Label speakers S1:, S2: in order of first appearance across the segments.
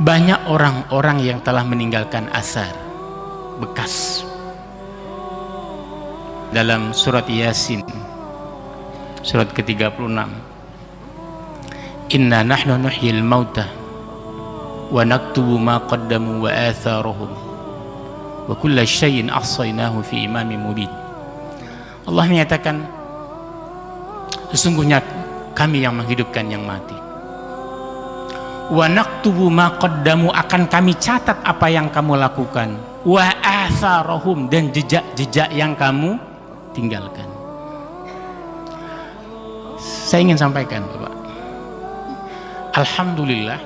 S1: Banyak orang-orang yang telah meninggalkan asar, bekas. Dalam surat Yasin, surat ke-36, Inna nahnu nuhyil mauta wa naktubu ma qaddamu wa atharuhum wa kulla syai'in ahsaynahu fi imamin mubin. Allah menyatakan, sesungguhnya kami yang menghidupkan yang mati. Wa naktubu ma qaddamu, akan kami catat apa yang kamu lakukan. Wa atharuhum, dan jejak-jejak yang kamu tinggalkan. Saya ingin sampaikan, Bapak, alhamdulillah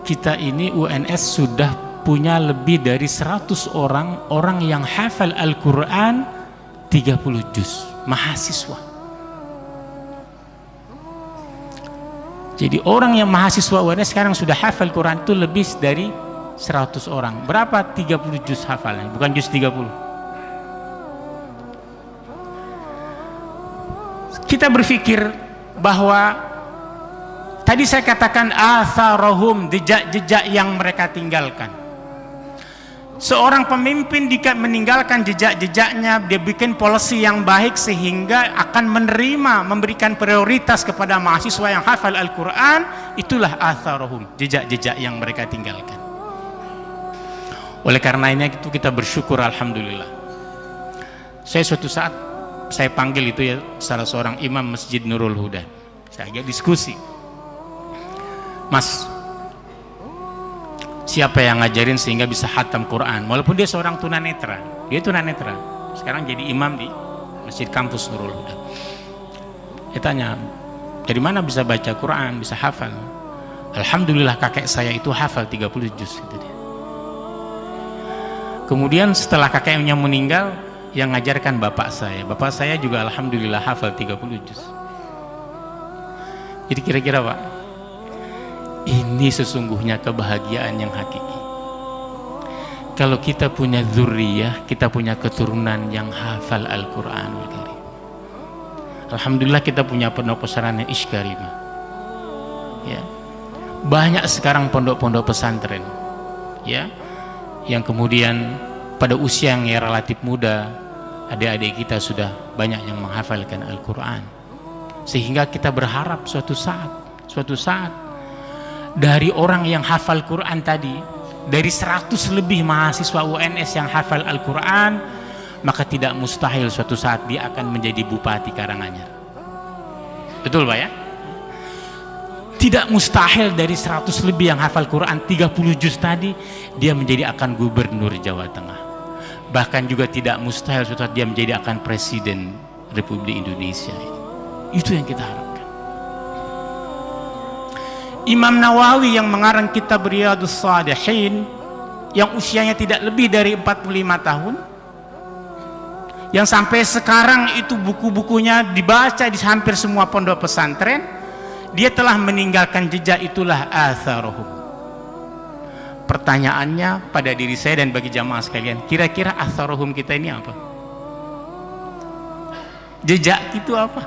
S1: kita ini UNS sudah punya lebih dari 100 orang yang hafal Al-Quran 30 juz, mahasiswa. Jadi orang yang mahasiswa UNS sekarang sudah hafal Quran itu lebih dari 100 orang. Berapa 30 juz hafalnya? Bukan juz 30. Kita berpikir bahwa tadi saya katakan atharahum, jejak-jejak yang mereka tinggalkan. Seorang pemimpin jika meninggalkan jejak-jejaknya, dia bikin policy yang baik sehingga akan menerima, memberikan prioritas kepada mahasiswa yang hafal Al-Quran. Itulah atharahum, jejak-jejak yang mereka tinggalkan. Oleh karenanya itu kita bersyukur, alhamdulillah. Saya suatu saat saya panggil itu ya salah seorang imam Masjid Nurul Huda. Saya ajak diskusi, Mas, siapa yang ngajarin sehingga bisa khatam Quran? Walaupun dia seorang tunanetra, dia tunanetra, sekarang jadi imam di Masjid Kampus Nurul Huda. Dia tanya, dari mana bisa baca Quran, bisa hafal? Alhamdulillah kakek saya itu hafal 30 juz, gitu dia. Kemudian setelah kakeknya meninggal, yang ngajarkan bapak saya juga alhamdulillah hafal 30 juz. Jadi kira-kira Pak, ini sesungguhnya kebahagiaan yang hakiki. Kalau kita punya dzurriyyah, kita punya keturunan yang hafal Al-Quranul Karim. Alhamdulillah kita punya pondok pesantren Ishkarimah. Ya. Banyak sekarang pondok-pondok pesantren, ya, yang kemudian pada usia yang relatif muda, adik-adik kita sudah banyak yang menghafalkan Al-Quran. Sehingga kita berharap suatu saat dari orang yang hafal Quran tadi, dari 100 lebih mahasiswa UNS yang hafal Al-Quran, maka tidak mustahil suatu saat dia akan menjadi bupati Karanganyar. Betul Pak ya? Tidak mustahil dari 100 lebih yang hafal Quran 30 juz tadi, dia menjadi akan gubernur Jawa Tengah. Bahkan juga tidak mustahil suatu saat dia menjadi akan presiden Republik Indonesia. Itu yang kita harapkan. Imam Nawawi yang mengarang kitab Riyadhus Shalihin, yang usianya tidak lebih dari 45 tahun, yang sampai sekarang itu buku-bukunya dibaca di hampir semua pondok pesantren, dia telah meninggalkan jejak, itulah atharuhum. Pertanyaannya pada diri saya dan bagi jamaah sekalian, kira-kira atharuhum kita ini apa? Jejak itu apa?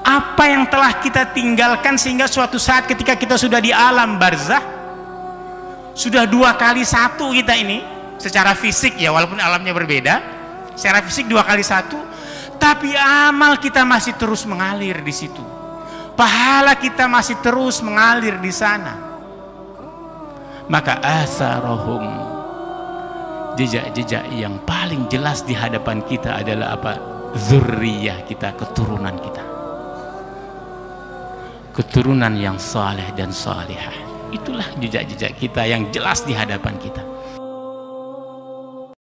S1: Apa yang telah kita tinggalkan sehingga suatu saat ketika kita sudah di alam barzah, sudah 2 kali 1 kita ini secara fisik ya, walaupun alamnya berbeda, secara fisik 2 kali 1, tapi amal kita masih terus mengalir di situ, pahala kita masih terus mengalir di sana. Maka atharuhum, jejak-jejak yang paling jelas di hadapan kita adalah apa? Dzurriyyah kita, keturunan kita, keturunan yang saleh dan salihah. Itulah jejak-jejak kita yang jelas di hadapan kita.